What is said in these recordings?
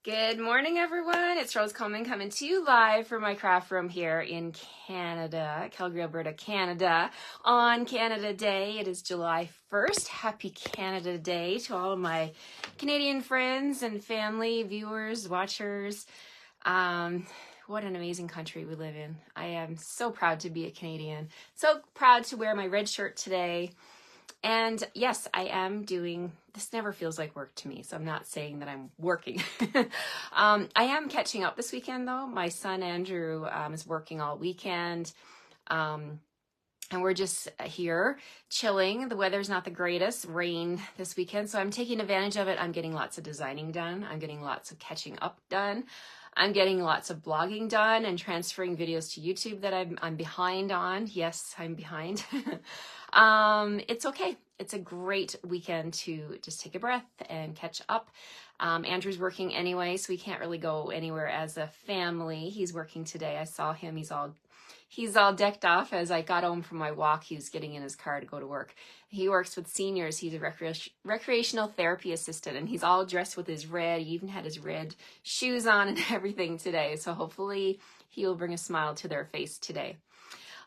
Good morning, everyone. It's Rose Coleman coming to you live from my craft room here in Canada, Calgary, Alberta, Canada, on Canada Day. It is July 1st. Happy Canada Day to all of my Canadian friends and family, viewers, watchers. What an amazing country we live in. I am so proud to be a Canadian. So proud to wear my red shirt today. And yes, I am doing, this never feels like work to me, so I'm not saying that I'm working. I am catching up this weekend though. My son Andrew is working all weekend. And we're just here chilling. The weather's not the greatest, rain this weekend, so I'm taking advantage of it. I'm getting lots of designing done. I'm getting lots of catching up done. I'm getting lots of blogging done and transferring videos to YouTube that I'm behind on. Yes, I'm behind. It's okay. It's a great weekend to just take a breath and catch up. Andrew's working anyway, so we can't really go anywhere as a family. He's working today. I saw him. He's all decked off. As I got home from my walk, he was getting in his car to go to work. He works with seniors. He's a recreational therapy assistant, and he's all dressed with his red. He even had his red shoes on and everything today. So hopefully he will bring a smile to their face today.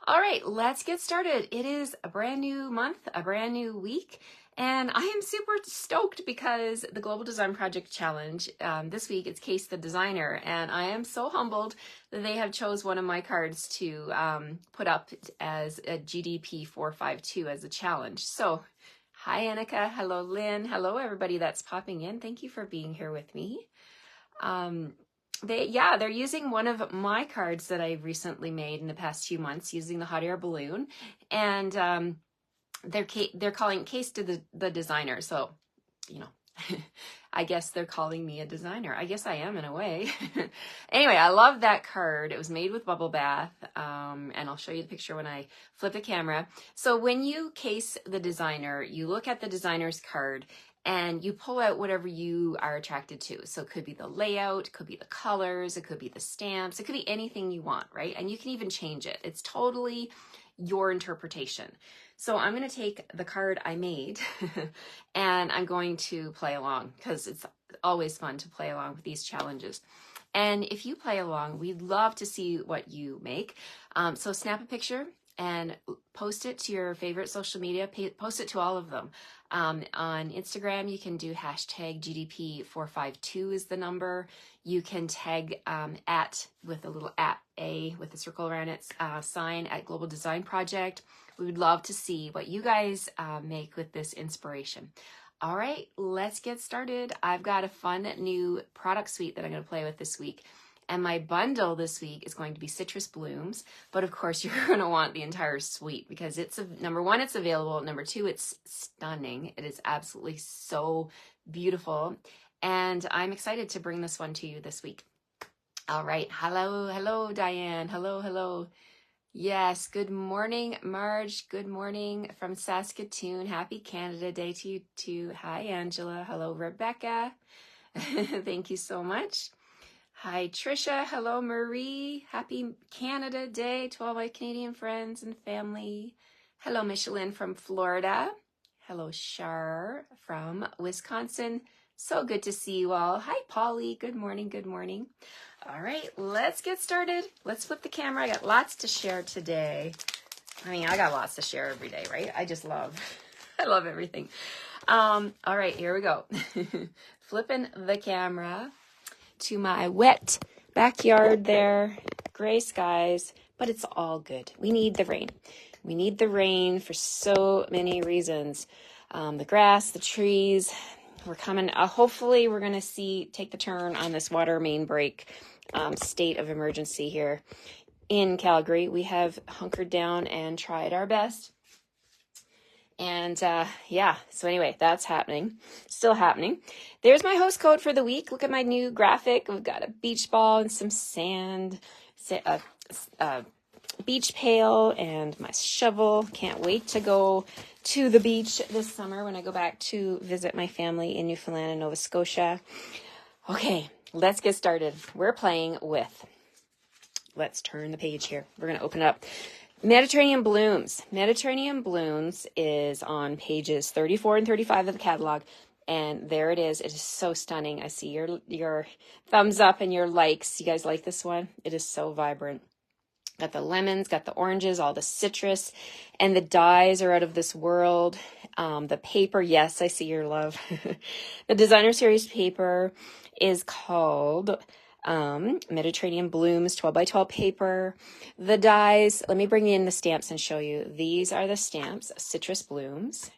All right, let's get started. It is a brand new month, a brand new week, and I am super stoked because the Global Design Project Challenge, this week it's Case the Designer, and I am so humbled that they have chose one of my cards to put up as a GDP 452 as a challenge. So, hi Annika, hello Lynn, hello everybody that's popping in. Thank you for being here with me. They're using one of my cards that I recently made in the past few months using the hot air balloon, and they're calling Case to the Designer. So, you know, I guess they're calling me a designer. I guess I am in a way. Anyway, I love that card. It was made with bubble bath, and I'll show you the picture when I flip the camera. So when you Case the Designer, you look at the designer's card and you pull out whatever you are attracted to. So it could be the layout, it could be the colors, it could be the stamps, it could be anything you want, right? And you can even change it. It's totally your interpretation. So I'm going to take the card I made and I'm going to play along because it's always fun to play along with these challenges. And if you play along, we'd love to see what you make. So snap a picture and post it to your favorite social media, post it to all of them. On Instagram, you can do hashtag GDP452 is the number. You can tag at with a little @ with a circle around its sign at Global Design Project. We would love to see what you guys make with this inspiration. All right, let's get started. I've got a fun new product suite that I'm going to play with this week. And my bundle this week is going to be Citrus Blooms. But of course, you're going to want the entire suite because it's, number one, it's available. Number two, it's stunning. It is absolutely so beautiful. And I'm excited to bring this one to you this week. All right. Hello, Diane. Hello. Yes. Good morning, Marge. Good morning from Saskatoon. Happy Canada Day to you too. Hi, Angela. Hello, Rebecca. Thank you so much. Hi, Trisha. Hello, Marie. Happy Canada Day to all my Canadian friends and family. Hello, Michelin from Florida. Hello, Shar from Wisconsin. So good to see you all. Hi, Polly. Good morning. All right, let's get started. Let's flip the camera. I got lots to share today. I mean, I got lots to share every day, right? I love everything. All right, here we go. Flipping the camera to my wet backyard there, gray skies, but it's all good. We need the rain. We need the rain for so many reasons. The grass, the trees, we're coming, hopefully we're going to take the turn on this water main break state of emergency here in Calgary. We have hunkered down and tried our best. And so anyway, that's happening, still happening. There's my host code for the week. Look at my new graphic. We've got a beach ball and some sand, beach pail and my shovel. Can't wait to go to the beach this summer when I go back to visit my family in Newfoundland and Nova Scotia. Okay, let's get started. We're playing with, let's turn the page here. We're going to open it up. Mediterranean Blooms. Mediterranean Blooms is on pages 34 and 35 of the catalog. And there it is. It is so stunning. I see your thumbs up and your likes. You guys like this one? It is so vibrant. Got the lemons, got the oranges, all the citrus, and the dyes are out of this world. The paper, yes, I see your love. The designer series paper is called Mediterranean Blooms 12 by 12 paper. The dyes, let me bring in the stamps and show you. These are the stamps, Citrus Blooms.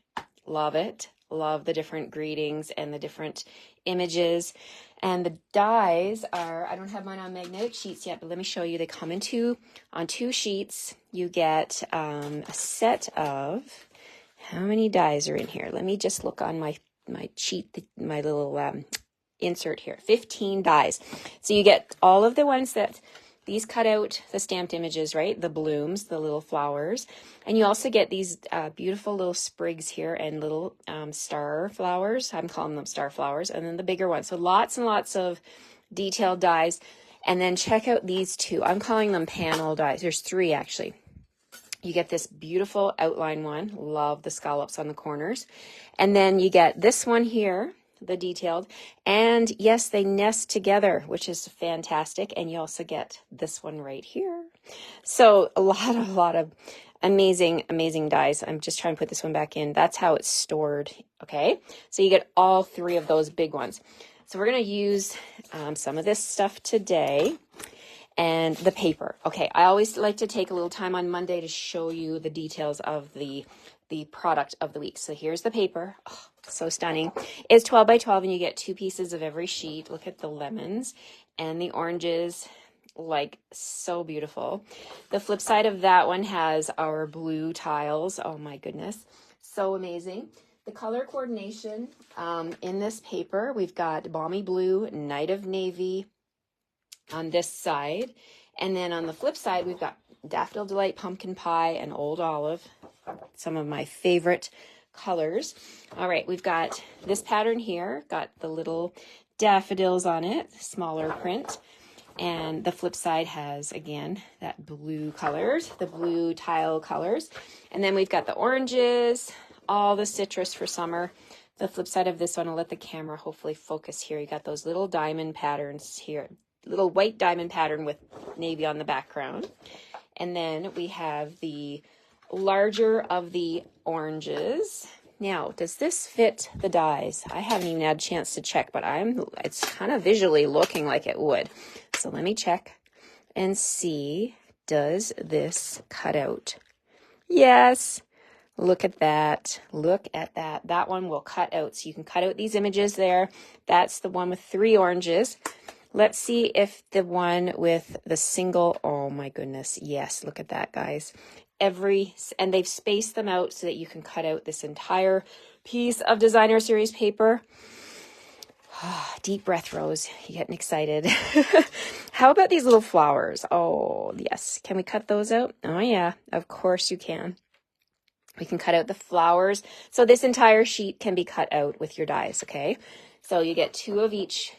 Love it. Love the different greetings and the different images. And the dies are, I don't have mine on magnetic sheets yet, but let me show you. They come on 2 sheets. You get a set of, how many dies are in here? Let me just look on my sheet, my little insert here. 15 dies. So you get all of the ones that, these cut out the stamped images, right? The blooms, the little flowers. And you also get these beautiful little sprigs here and little star flowers. I'm calling them star flowers. And then the bigger ones. So lots and lots of detailed dies. And then check out these 2. I'm calling them panel dies. There's 3 actually. You get this beautiful outline one. Love the scallops on the corners. And then you get this one here, the detailed, and yes, they nest together, which is fantastic. And you also get this one right here. So a lot of amazing dies. I'm just trying to put this one back in. That's how it's stored. Okay, so you get all 3 of those big ones. So we're going to use some of this stuff today. And the paper. Okay, I always like to take a little time on Monday to show you the details of the product of the week. So here's the paper. Oh, so stunning. It's 12 by 12 and you get 2 pieces of every sheet. Look at the lemons and the oranges, like so beautiful. The flip side of that one has our blue tiles. Oh my goodness, so amazing. The color coordination in this paper, we've got Balmy Blue, Night of Navy on this side. And then on the flip side, we've got Daffodil Delight, Pumpkin Pie, and Old Olive. Some of my favorite colors. All right, we've got this pattern here, got the little daffodils on it, smaller print. And the flip side has, again, that blue colors, the blue tile colors. And then we've got the oranges, all the citrus for summer. The flip side of this one, I'll let the camera hopefully focus here. You got those little diamond patterns here, little white diamond pattern with navy on the background. And then we have the larger of the oranges. Now, does this fit the dies? I haven't even had a chance to check, but it's kind of visually looking like it would. So let me check and see, does this cut out? Yes. Look at that. Look at that. That one will cut out. So you can cut out these images there. That's the one with 3 oranges. Let's see if the one with the single, oh my goodness, yes, look at that, guys. And they've spaced them out so that you can cut out this entire piece of designer series paper. Deep breath, Rose. You're getting excited. How about these little flowers? Oh, yes. Can we cut those out? Oh, yeah, of course you can. We can cut out the flowers. So this entire sheet can be cut out with your dies, okay? So you get 2 of each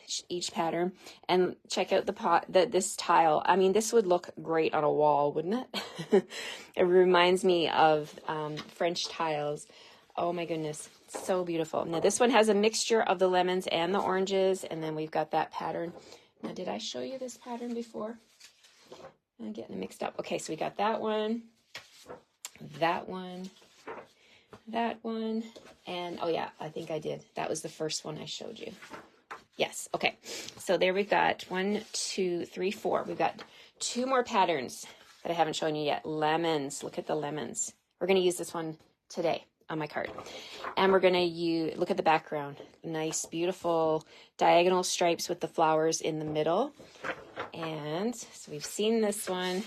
pattern, and check out this tile. I mean, this would look great on a wall, wouldn't it? It reminds me of French tiles. Oh my goodness, so beautiful. Now this one has a mixture of the lemons and the oranges, and then we've got that pattern. Now, did I show you this pattern before? I'm getting it mixed up. Okay, so we got that one, that one, and oh yeah, I think I did. That was the first one I showed you. Yes, okay. So there we've got 1, 2, 3, 4. We've got 2 more patterns that I haven't shown you yet. Lemons, look at the lemons. We're gonna use this one today on my card. And we're gonna look at the background. Nice, beautiful diagonal stripes with the flowers in the middle. And so we've seen this one.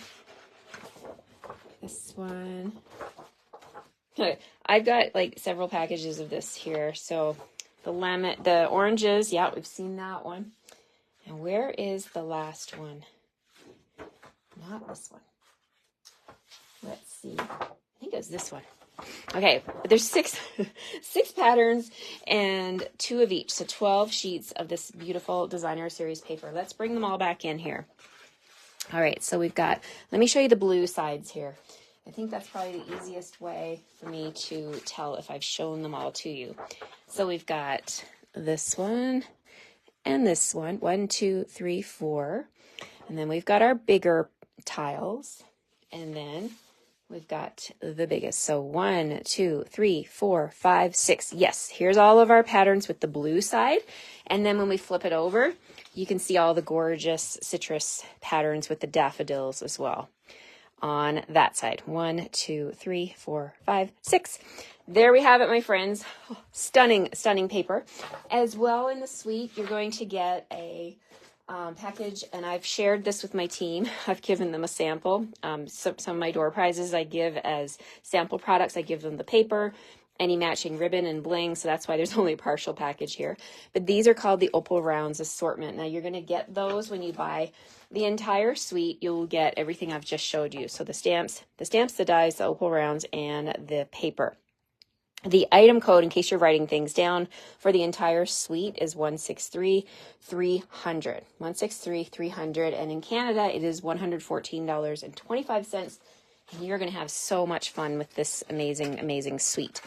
This one. Okay, I've got like several packages of this here. So the oranges, yeah, we've seen that one. And where is the last one? Not this one. Let's see. I think it was this one. Okay, but there's 6 patterns and 2 of each. So 12 sheets of this beautiful designer series paper. Let's bring them all back in here. All right, so we've got, let me show you the blue sides here. I think that's probably the easiest way for me to tell if I've shown them all to you. So we've got this one and this one. 1, 2, 3, 4. And then we've got our bigger tiles. And then we've got the biggest. So 1, 2, 3, 4, 5, 6. Yes, here's all of our patterns with the blue side. And then when we flip it over, you can see all the gorgeous citrus patterns with the daffodils as well on that side. 1, 2, 3, 4, 5, 6. There we have it, my friends. Oh, stunning, stunning paper. As well in the suite, you're going to get a package, and I've shared this with my team. I've given them a sample. Some of my door prizes I give as sample products. I give them the paper, any matching ribbon and bling, so that's why there's only a partial package here. But these are called the Opal Rounds Assortment. Now you're going to get those when you buy the entire suite. You'll get everything I've just showed you. So the stamps, the dies, the Opal Rounds, and the paper. The item code, in case you're writing things down, for the entire suite is 163,300. 163,300, and in Canada it is $114.25. And you're going to have so much fun with this amazing, amazing suite.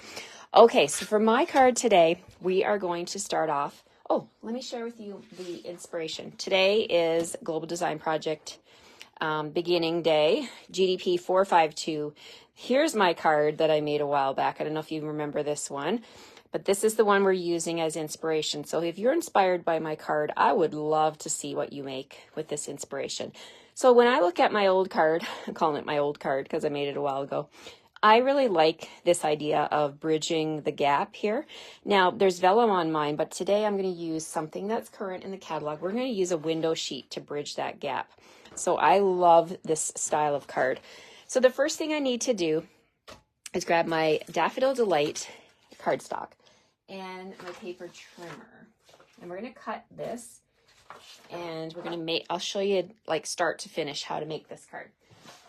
Okay, so for my card today, we are going to start off. Oh, let me share with you the inspiration. Today is Global Design Project beginning day, GDP 452. Here's my card that I made a while back. I don't know if you remember this one, but this is the one we're using as inspiration. So if you're inspired by my card, I would love to see what you make with this inspiration. So when I look at my old card, I'm calling it my old card because I made it a while ago, I really like this idea of bridging the gap here. Now, there's vellum on mine, but today I'm going to use something that's current in the catalog. We're going to use a window sheet to bridge that gap. So I love this style of card. So the first thing I need to do is grab my Daffodil Delight cardstock and my paper trimmer. And we're going to cut this, and we're going to make, I'll show you like start to finish how to make this card.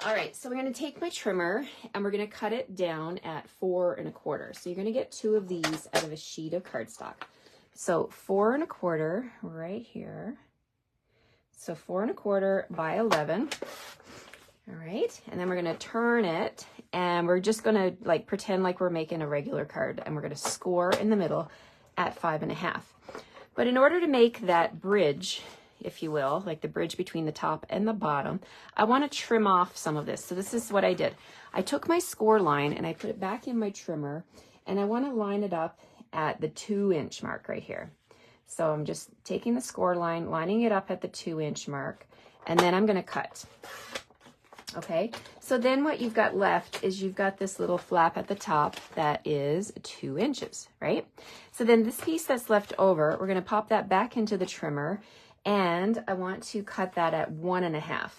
All right, so we're going to take my trimmer and we're going to cut it down at 4 1/4. So you're going to get 2 of these out of a sheet of cardstock. So 4 1/4 right here. So 4 1/4 by 11. All right, and then we're going to turn it, and we're just going to like pretend like we're making a regular card, and we're going to score in the middle at 5 1/2. But in order to make that bridge, if you will, like the bridge between the top and the bottom, I want to trim off some of this. So this is what I did. I took my score line and I put it back in my trimmer, and I want to line it up at the 2-inch mark right here. So I'm just taking the score line, lining it up at the 2-inch mark, and then I'm going to cut. Okay, so then what you've got left is you've got this little flap at the top that is 2 inches, right? So then this piece that's left over, we're going to pop that back into the trimmer, and I want to cut that at 1 1/2.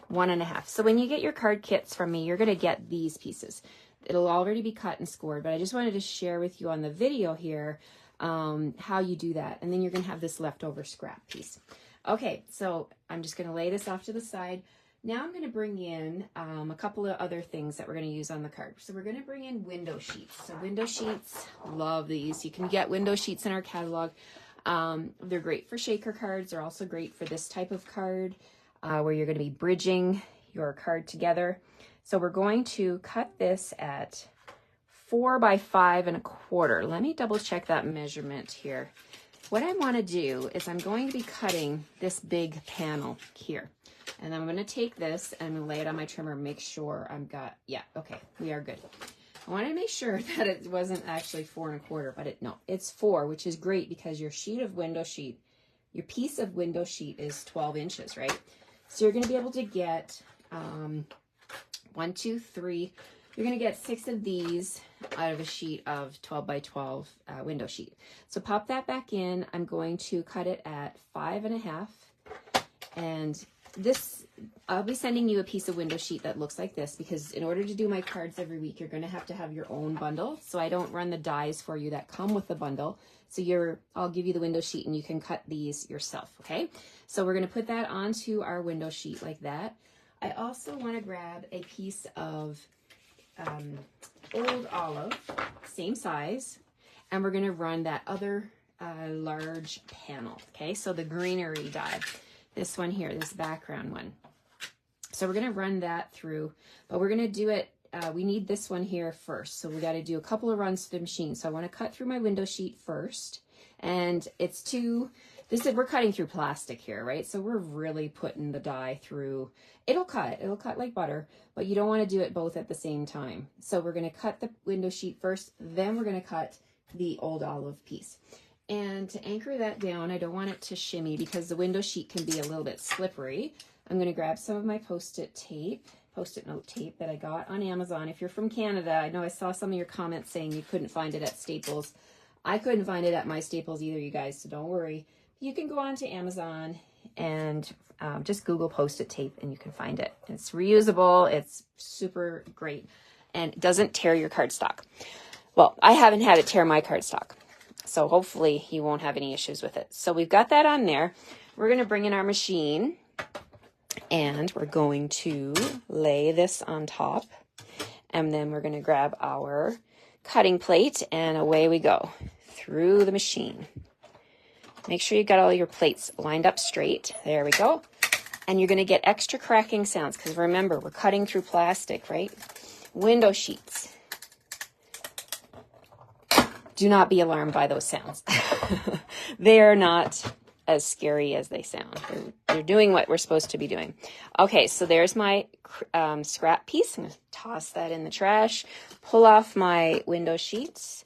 1 1/2. So when you get your card kits from me, you're going to get these pieces. It'll already be cut and scored, but I just wanted to share with you on the video here how you do that. And then you're going to have this leftover scrap piece. Okay, so I'm just going to lay this off to the side. Now I'm going to bring in a couple of other things that we're going to use on the card. So we're going to bring in window sheets. So window sheets, love these. You can get window sheets in our catalog. They're great for shaker cards. They're also great for this type of card where you're going to be bridging your card together. So we're going to cut this at 4 by 5 1/4. Let me double check that measurement here. What I want to do is I'm going to be cutting this big panel here. And I'm going to take this and I'm going to lay it on my trimmer, make sure I've got, yeah, okay, we are good. I want to make sure that it wasn't actually 4 1/4, but no, it's 4, which is great because your piece of window sheet is 12 inches, right? So you're going to be able to get 1, 2, 3. You're going to get 6 of these out of a sheet of 12 by 12 window sheet. So pop that back in. I'm going to cut it at 5 1/2. And this, I'll be sending you a piece of window sheet that looks like this because in order to do my cards every week, you're going to have your own bundle. So I don't run the dies for you that come with the bundle. So I'll give you the window sheet and you can cut these yourself, okay? So we're going to put that onto our window sheet like that. I also want to grab a piece of old olive, same size, and we're going to run that other large panel, okay? So the greenery die. This one here, this background one. So we're going to run that through, but we're going to do it we need this one here first. So we got to do a couple of runs to the machine. So I want to cut through my window sheet first. And it's we're cutting through plastic here, right? So we're really putting the die through. It'll cut like butter, but you don't want to do it both at the same time. So we're going to cut the window sheet first, then we're going to cut the old olive piece. And to anchor that down, I don't want it to shimmy because the window sheet can be a little bit slippery. I'm going to grab some of my post-it note tape that I got on Amazon. If you're from Canada, I know I saw some of your comments saying you couldn't find it at Staples. I couldn't find it at my Staples either, you guys, so don't worry. You can go on to Amazon and just Google post-it tape and you can find it. It's reusable, it's super great, and it doesn't tear your cardstock. Well, I haven't had it tear my cardstock, so hopefully you won't have any issues with it. So we've got that on there. We're going to bring in our machine and we're going to lay this on top, and then we're going to grab our cutting plate and away we go through the machine. Make sure you got all your plates lined up straight. There we go. And you're going to get extra cracking sounds because remember, we're cutting through plastic, right? Window sheets. Do not be alarmed by those sounds. They are not as scary as they sound. They're doing what we're supposed to be doing. Okay, so there's my scrap piece. I'm going to toss that in the trash, pull off my window sheets,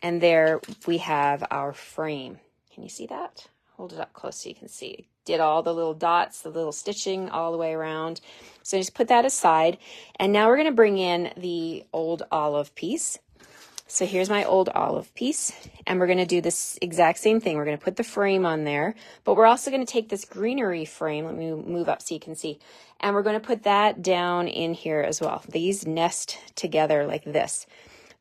and there we have our frame. Can you see that? Hold it up close so you can see. Did all the little dots, the little stitching all the way around. So just put that aside. And now we're going to bring in the old olive piece. So here's my old olive piece, and we're going to do this exact same thing. We're going to put the frame on there, but we're also going to take this greenery frame. Let me move up so you can see. And we're going to put that down in here as well. These nest together like this.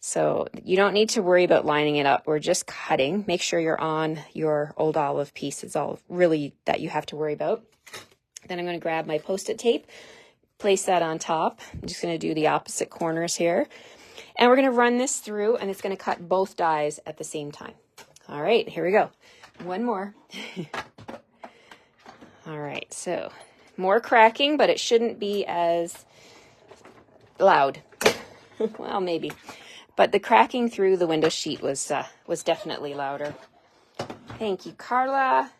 So you don't need to worry about lining it up. We're just cutting. Make sure you're on your old olive piece. It's all really that you have to worry about. Then I'm going to grab my post-it tape, place that on top. I'm just going to do the opposite corners here. And we're going to run this through, and it's going to cut both dies at the same time. All right, here we go. One more. All right, so more cracking, but it shouldn't be as loud. Well, maybe. But the cracking through the window sheet was definitely louder. Thank you, Carla.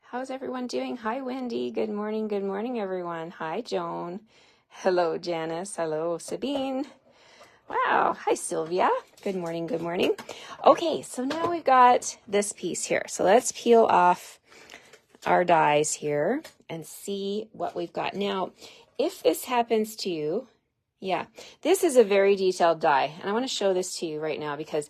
How's everyone doing? Hi, Wendy. Good morning, everyone. Hi, Joan. Hello, Janice. Hello, Sabine. Wow. Hi, Sylvia. Good morning. Okay, so now we've got this piece here. So let's peel off our dies here and see what we've got. Now, if this happens to you, yeah, this is a very detailed die, and I want to show this to you right now because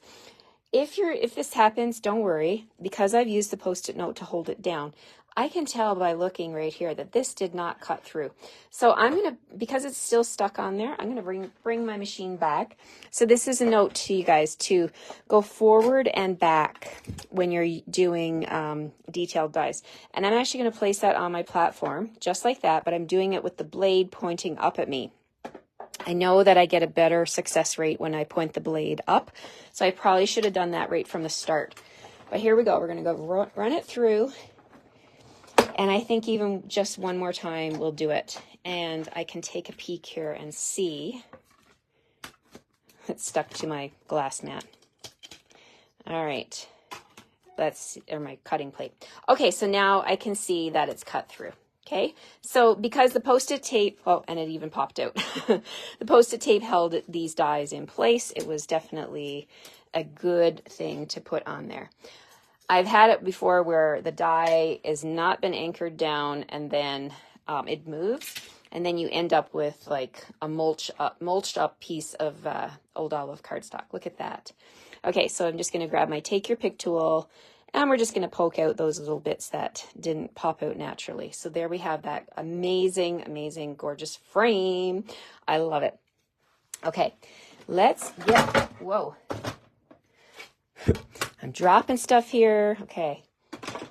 if this happens, don't worry, because I've used the post-it note to hold it down. I can tell by looking right here that this did not cut through. So I'm going to, because it's still stuck on there, I'm going to bring my machine back. So this is a note to you guys to go forward and back when you're doing detailed dies. And I'm actually going to place that on my platform just like that, but I'm doing it with the blade pointing up at me. I know that I get a better success rate when I point the blade up, so I probably should have done that right from the start. But here we go. We're going to go run it through. And I think even just one more time we'll do it. And I can take a peek here and see. It's stuck to my glass mat. All right. Or my cutting plate. Okay, so now I can see that it's cut through. Okay, so because the post-it tape, oh, and it even popped out. The post-it tape held these dies in place. It was definitely a good thing to put on there. I've had it before where the die has not been anchored down and then it moves, and then you end up with like a mulched up piece of old olive cardstock. Look at that. Okay, so I'm just going to grab my Take Your Pick tool, and we're just going to poke out those little bits that didn't pop out naturally. So there we have that amazing, amazing, gorgeous frame. I love it. Okay, let's get, whoa. I'm dropping stuff here. Okay,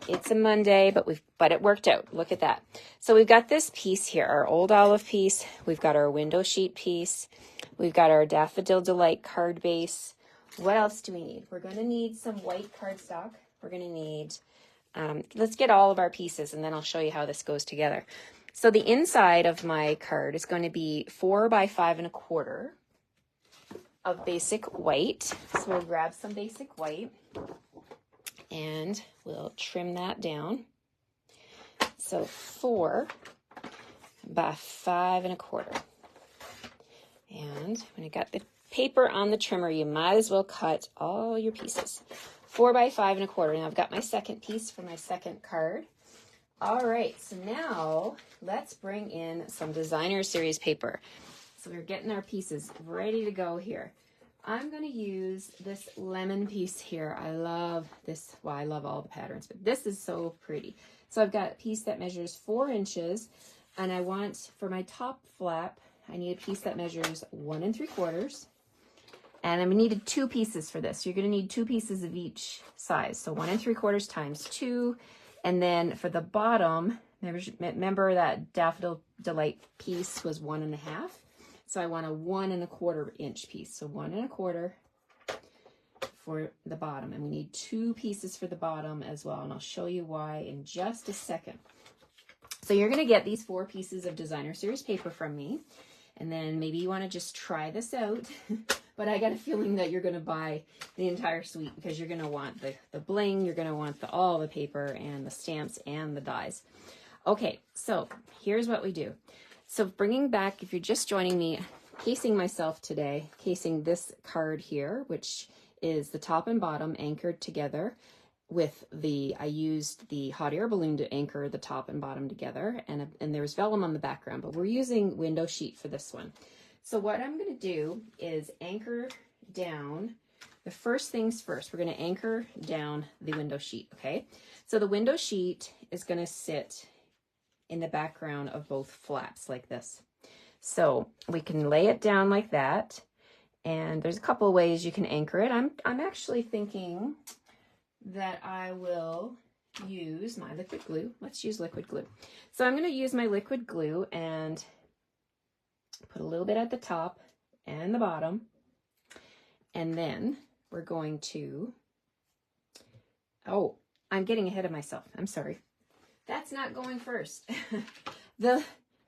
it's a Monday, but it worked out. Look at that. So we've got this piece here, our old olive piece. We've got our window sheet piece. We've got our Daffodil Delight card base. What else do we need? We're going to need some white cardstock. We're going to need, let's get all of our pieces, and then I'll show you how this goes together. So the inside of my card is going to be 4 by 5 1/4. of basic white. So we'll grab some basic white and we'll trim that down. So 4 by 5 1/4. And when you got the paper on the trimmer, you might as well cut all your pieces. 4 by 5 1/4. Now I've got my second piece for my second card. All right, so now let's bring in some designer series paper. So we're getting our pieces ready to go here. I'm going to use this lemon piece here. I love this. Well, I love all the patterns, but this is so pretty. So I've got a piece that measures 4 inches, and I want, for my top flap, I need a piece that measures 1 3/4. And I needed 2 pieces for this. You're going to need 2 pieces of each size. So 1 3/4 times 2. And then for the bottom, remember that Daffodil Delight piece was 1 1/2. So I want a 1 1/4 inch piece. So 1 1/4 for the bottom. And we need 2 pieces for the bottom as well. And I'll show you why in just a second. So you're going to get these 4 pieces of designer series paper from me. And then maybe you want to just try this out. But I got a feeling that you're going to buy the entire suite because you're going to want the bling, you're going to want all the paper and the stamps and the dies. Okay, so here's what we do. So bringing back, if you're just joining me, casing myself today, casing this card here, which is the top and bottom anchored together with I used the hot air balloon to anchor the top and bottom together, and there's vellum on the background, but we're using window sheet for this one. So what I'm going to do is anchor down, the first things first, we're going to anchor down the window sheet, okay? So the window sheet is going to sit in the background of both flaps like this. So we can lay it down like that, and there's a couple of ways you can anchor it. I'm actually thinking that I will use my liquid glue. Let's use liquid glue. So I'm going to use my liquid glue and put a little bit at the top and the bottom, and then we're going to, oh, I'm getting ahead of myself. I'm sorry. That's not going first.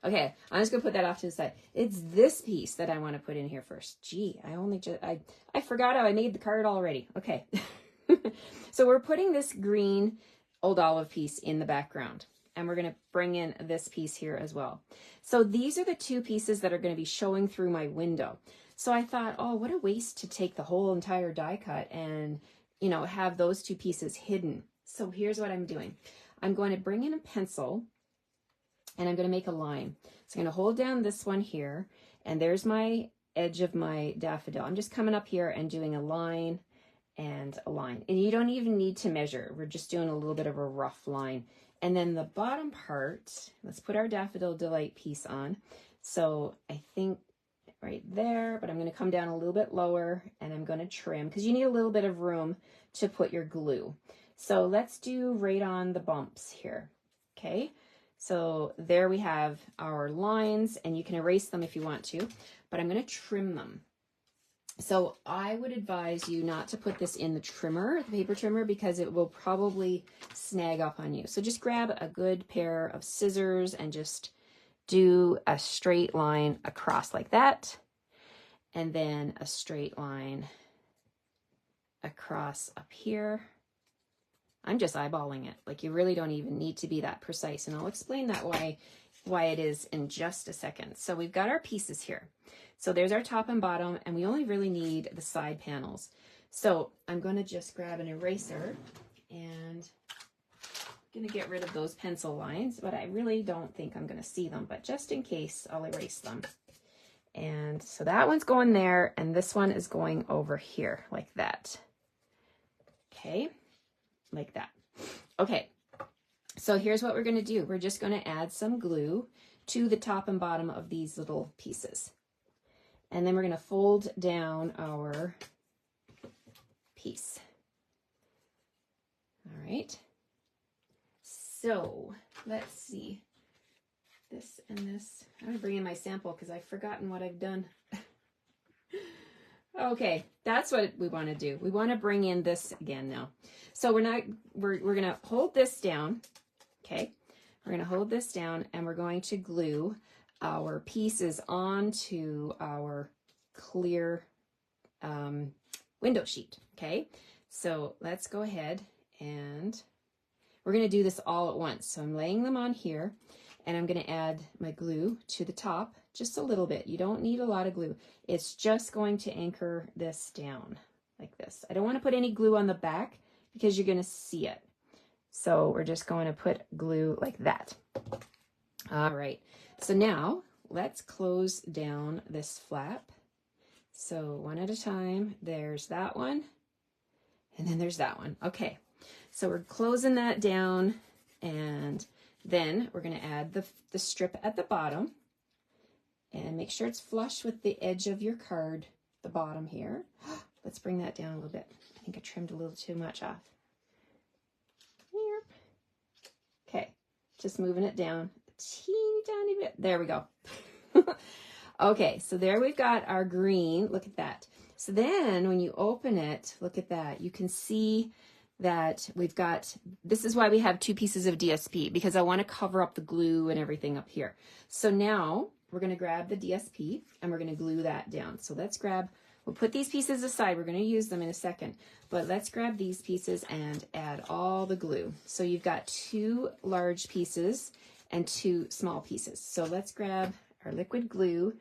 Okay, I'm just gonna put that off to the side. It's this piece that I want to put in here first. Gee, I forgot how I made the card already. Okay. So we're putting this green old olive piece in the background, and we're going to bring in this piece here as well. So these are the 2 pieces that are going to be showing through my window. So I thought, oh, what a waste to take the whole entire die cut and, you know, have those 2 pieces hidden. So here's what I'm doing. I'm going to bring in a pencil and I'm going to make a line. So I'm going to hold down this one here, and there's my edge of my daffodil. I'm just coming up here and doing a line and a line. And you don't even need to measure. We're just doing a little bit of a rough line. And then the bottom part, let's put our Daffodil Delight piece on. So I think right there, but I'm going to come down a little bit lower and I'm going to trim because you need a little bit of room to put your glue. So let's do right on the bumps here. Okay. So there we have our lines, and you can erase them if you want to, but I'm going to trim them. So I would advise you not to put this in the trimmer, the paper trimmer, because it will probably snag up on you. So just grab a good pair of scissors and just do a straight line across like that. And then a straight line across up here. I'm just eyeballing it. Like, you really don't even need to be that precise. And I'll explain that why it is in just a second. So we've got our pieces here. So there's our top and bottom, and we only really need the side panels. So I'm going to just grab an eraser and I'm going to get rid of those pencil lines, but I really don't think I'm going to see them, but just in case, I'll erase them. And so that one's going there, and this one is going over here like that. Okay, like that. Okay, so here's what we're going to do. We're just going to add some glue to the top and bottom of these little pieces. And then we're going to fold down our piece. All right. So let's see. This and this. I'm going to bring in my sample because I've forgotten what I've done. Okay, that's what we want to do. We want to bring in this again now. So we're going to hold this down. Okay. We're going to hold this down, and we're going to glue our pieces onto our clear window sheet. Okay, so let's go ahead and we're going to do this all at once. So I'm laying them on here, and I'm going to add my glue to the top, just a little bit. You don't need a lot of glue. It's just going to anchor this down like this. I don't want to put any glue on the back because you're going to see it. So we're just going to put glue like that. All right, so now let's close down this flap. So one at a time. There's that one, and then there's that one. Okay, so we're closing that down, and then we're going to add the strip at the bottom, and make sure it's flush with the edge of your card, the bottom here. Let's bring that down a little bit. I think I trimmed a little too much off. Okay, just moving it down a teeny tiny bit. There we go. Okay, so there we've got our green. Look at that. So then when you open it, look at that. You can see that we've got, this is why we have 2 pieces of DSP, because I want to cover up the glue and everything up here. So now we're going to grab the DSP and we're going to glue that down. So let's grab, we'll put these pieces aside. We're going to use them in a second, but let's grab these pieces and add all the glue. So you've got 2 large pieces and 2 small pieces. So let's grab our liquid glue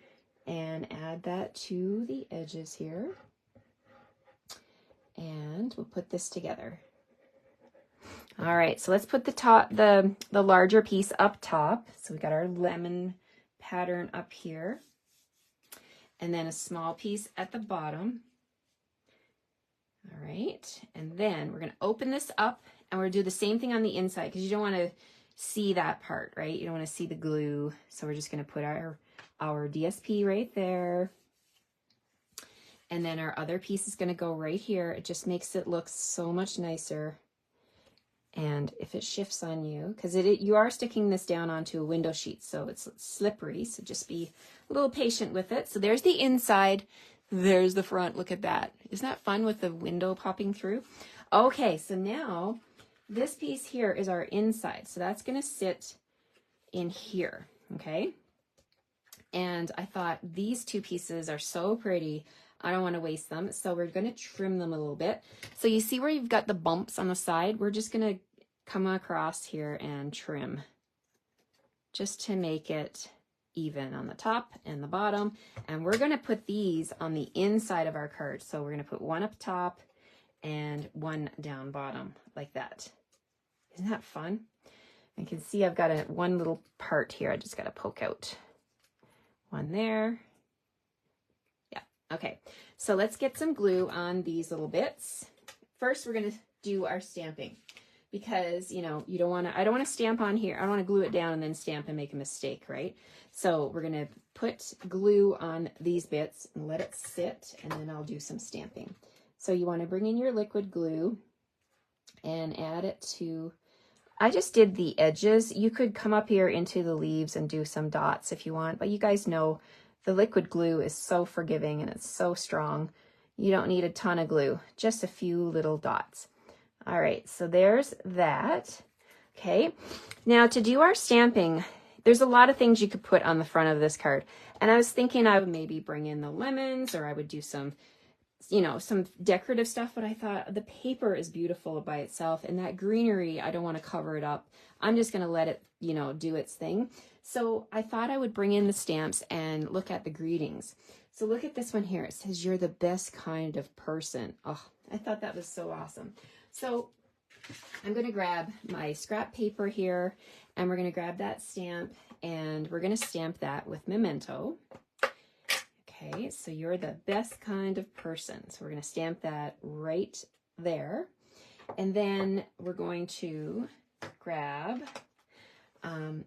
and add that to the edges here. And we'll put this together. All right, so let's put the larger piece up top. So we got our lemon pattern up here, and then a small piece at the bottom. All right, and then we're gonna open this up, and we're gonna do the same thing on the inside, because you don't want to see that part, right? You don't want to see the glue. So we're just gonna put our DSP right there. And then our other piece is going to go right here. It just makes it look so much nicer. And if it shifts on you, because you are sticking this down onto a window sheet, so it's slippery, so just be a little patient with it. So there's the inside, there's the front. Look at that. Isn't that fun with the window popping through? Okay, so now this piece here is our inside. So that's going to sit in here, okay? And I thought these 2 pieces are so pretty. I don't want to waste them, so we're going to trim them a little bit. So you see where you've got the bumps on the side? We're just going to come across here and trim just to make it even on the top and the bottom. And we're going to put these on the inside of our card. So we're going to put one up top and one down bottom like that. Isn't that fun? You can see I've got one little part here. I just got to poke out. One there. Yeah, okay. So let's get some glue on these little bits. First, we're going to do our stamping, because, you know, you don't want to, I don't want to stamp on here. I don't want to glue it down and then stamp and make a mistake, right? So we're going to put glue on these bits and let it sit, and then I'll do some stamping. So you want to bring in your liquid glue and add it to, I just did the edges. You could come up here into the leaves and do some dots if you want, but you guys know the liquid glue is so forgiving and it's so strong. You don't need a ton of glue, just a few little dots. All right, so there's that. Okay, now to do our stamping, there's a lot of things you could put on the front of this card. And I was thinking I would maybe bring in the lemons, or I would do some, you know, some decorative stuff, but I thought the paper is beautiful by itself, and that greenery, I don't want to cover it up. I'm just going to let it, you know, do its thing. So I thought I would bring in the stamps and look at the greetings. So look at this one here. It says, "You're the best kind of person." Oh, I thought that was so awesome. So I'm going to grab my scrap paper here, and we're going to grab that stamp, and we're going to stamp that with memento. Okay, so you're the best kind of person. So we're going to stamp that right there. And then we're going to grab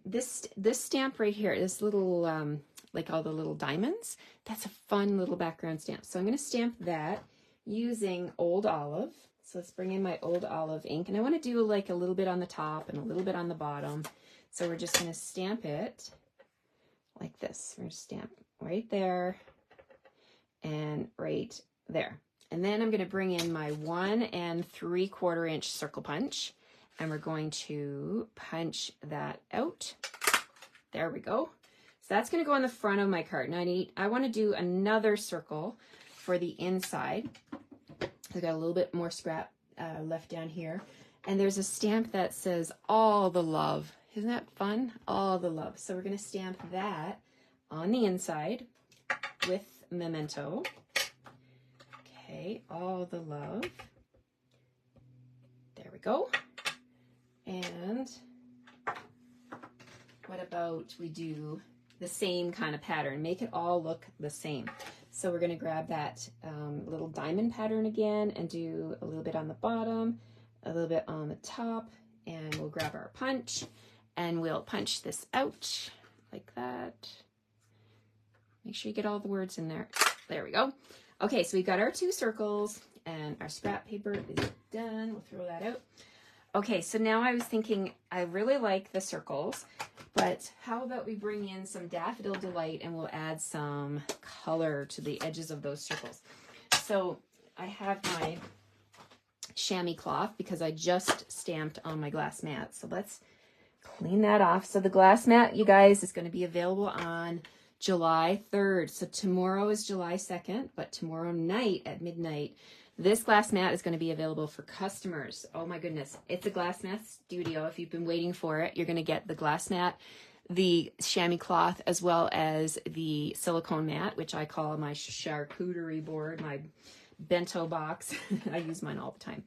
this stamp right here, this little, like all the little diamonds. That's a fun little background stamp. So I'm going to stamp that using Old Olive. So let's bring in my Old Olive ink. And I want to do like a little bit on the top and a little bit on the bottom. So we're just going to stamp it like this. We're going to stamp right there and right there. And then I'm going to bring in my 1 3/4 inch circle punch, and we're going to punch that out. There we go. So that's going to go on the front of my card. Now I want to do another circle for the inside, I got a little bit more scrap left down here. And there's a stamp that says all the love. Isn't that fun? All the love. So we're going to stamp that on the inside with memento. Okay, all the love. There we go. And what about we do the same kind of pattern? Make it all look the same. So we're going to grab that little diamond pattern again and do a little bit on the bottom, a little bit on the top, and we'll grab our punch and we'll punch this out like that. Make sure you get all the words in there. There we go. Okay, so we've got our 2 circles and our scrap paper is done. We'll throw that out. Okay, so now I was thinking, I really like the circles, but how about we bring in some Daffodil Delight and we'll add some color to the edges of those circles. So I have my chamois cloth because I just stamped on my glass mat. So let's clean that off. So the glass mat, you guys, is going to be available on July 3rd. So tomorrow is July 2nd, but tomorrow night at midnight, this glass mat is going to be available for customers. Oh my goodness. It's a glass mat studio. If you've been waiting for it, you're going to get the glass mat, the chamois cloth, as well as the silicone mat, which I call my charcuterie board, my bento box. I use mine all the time.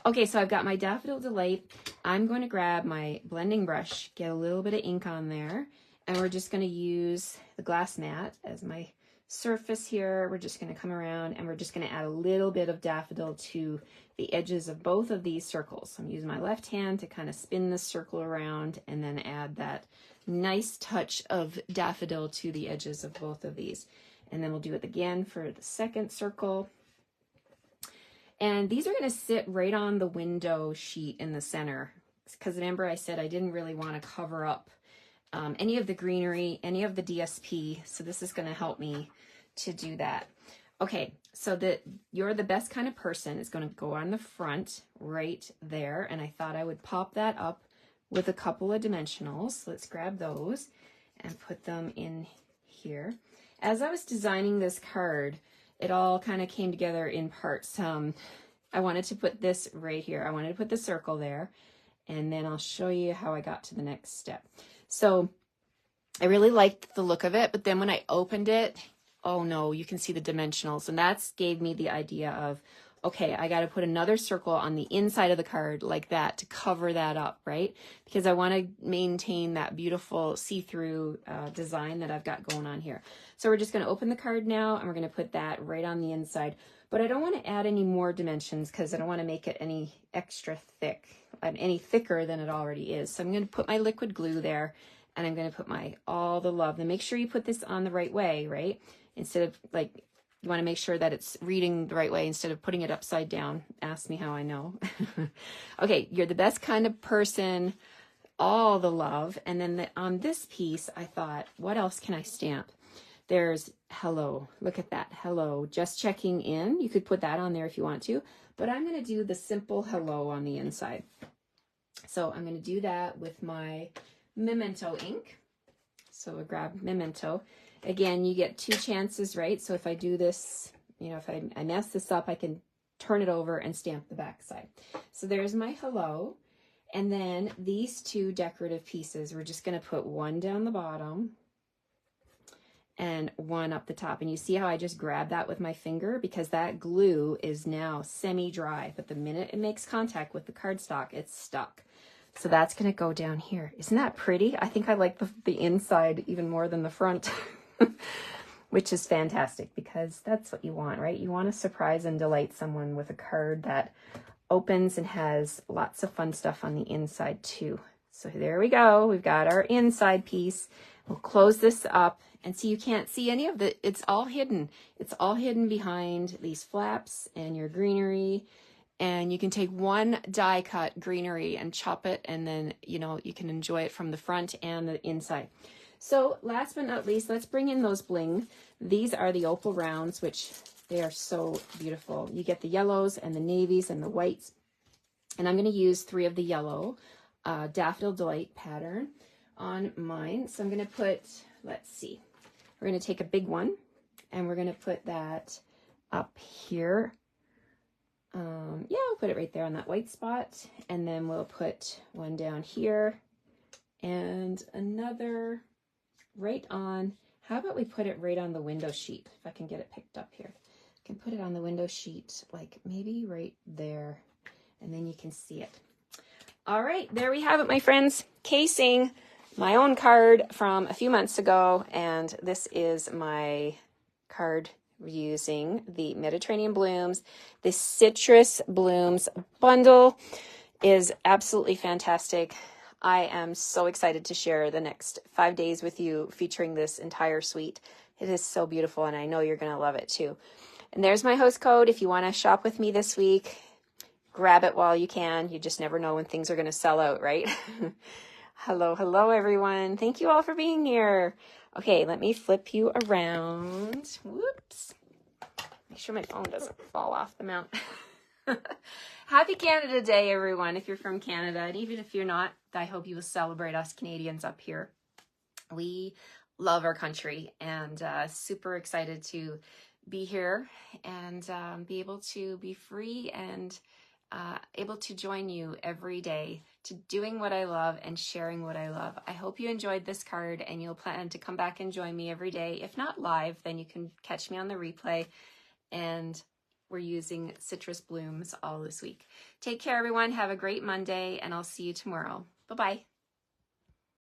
Okay, so I've got my Daffodil Delight. I'm going to grab my blending brush, get a little bit of ink on there, and we're just going to use the glass mat as my surface here. We're just going to come around and we're just going to add a little bit of daffodil to the edges of both of these circles. So I'm using my left hand to kind of spin this circle around and then add that nice touch of daffodil to the edges of both of these. And then we'll do it again for the second circle. And these are going to sit right on the window sheet in the center, because remember I said I didn't really want to cover up any of the greenery, any of the DSP. So this is going to help me to do that. Okay, so that You're the Best Kind of Person is going to go on the front right there. And I thought I would pop that up with a couple of dimensionals. So let's grab those and put them in here. As I was designing this card, it all kind of came together in parts. I wanted to put this right here. I wanted to put the circle there, and then I'll show you how I got to the next step. So I really liked the look of it, but then when I opened it, oh no, you can see the dimensionals, and that's gave me the idea of, okay, I got to put another circle on the inside of the card like that to cover that up, right? Because I want to maintain that beautiful see-through design that I've got going on here. So we're just going to open the card now, and we're going to put that right on the inside. But I don't want to add any more dimensions because I don't want to make it any extra thick, any thicker than it already is. So I'm going to put my liquid glue there, and I'm going to put my all the love. And make sure you put this on the right way, right? Instead of like, you want to make sure that it's reading the right way instead of putting it upside down. Ask me how I know. Okay, you're the best kind of person, all the love. And then on this piece, I thought, what else can I stamp? There's hello. Look at that. Hello. Just checking in. You could put that on there if you want to, but I'm going to do the simple hello on the inside. So I'm going to do that with my memento ink. So we'll grab memento. Again, you get 2 chances, right? So if I do this, you know, if I mess this up, I can turn it over and stamp the back side. So there's my hello. And then these 2 decorative pieces, we're just going to put one down the bottom and one up the top. And you see how I just grabbed that with my finger, because that glue is now semi-dry, but the minute it makes contact with the cardstock, it's stuck. So that's going to go down here. Isn't that pretty? I think I like the inside even more than the front, which is fantastic because that's what you want, right? You want to surprise and delight someone with a card that opens and has lots of fun stuff on the inside too. So there we go. We've got our inside piece. We'll close this up, and see, you can't see any of it's all hidden. It's all hidden behind these flaps and your greenery. And you can take one die cut greenery and chop it, and then, you know, you can enjoy it from the front and the inside. So last but not least, let's bring in those bling. These are the opal rounds, which they are so beautiful. You get the yellows and the navies and the whites. And I'm going to use 3 of the yellow Daffodil Delight pattern on mine. So I'm going to put, let's see, we're going to take a big one, and we're going to put that up here. Yeah, we'll put it right there on that white spot. And then we'll put one down here and another right on. How about we put it right on the window sheet? If I can get it picked up here. I can put it on the window sheet, like maybe right there. And then you can see it. All right, there we have it, my friends. Casing my own card from a few months ago. And this is my card using the Mediterranean Blooms. The Citrus Blooms bundle is absolutely fantastic. I am so excited to share the next 5 days with you featuring this entire suite. It is so beautiful, and I know you're going to love it too. And there's my host code. If you want to shop with me this week, grab it while you can. You just never know when things are going to sell out, right? Hello, everyone. Thank you all for being here. Okay, let me flip you around. Whoops. Make sure my phone doesn't fall off the mount. Happy Canada Day, everyone, if you're from Canada. And even if you're not, I hope you will celebrate us Canadians up here. We love our country and super excited to be here and be able to be free and able to join you every day to doing what I love and sharing what I love. I hope you enjoyed this card and you'll plan to come back and join me every day. If not live, then you can catch me on the replay. And we're using Citrus Blooms all this week. Take care, everyone. Have a great Monday, and I'll see you tomorrow. Bye-bye.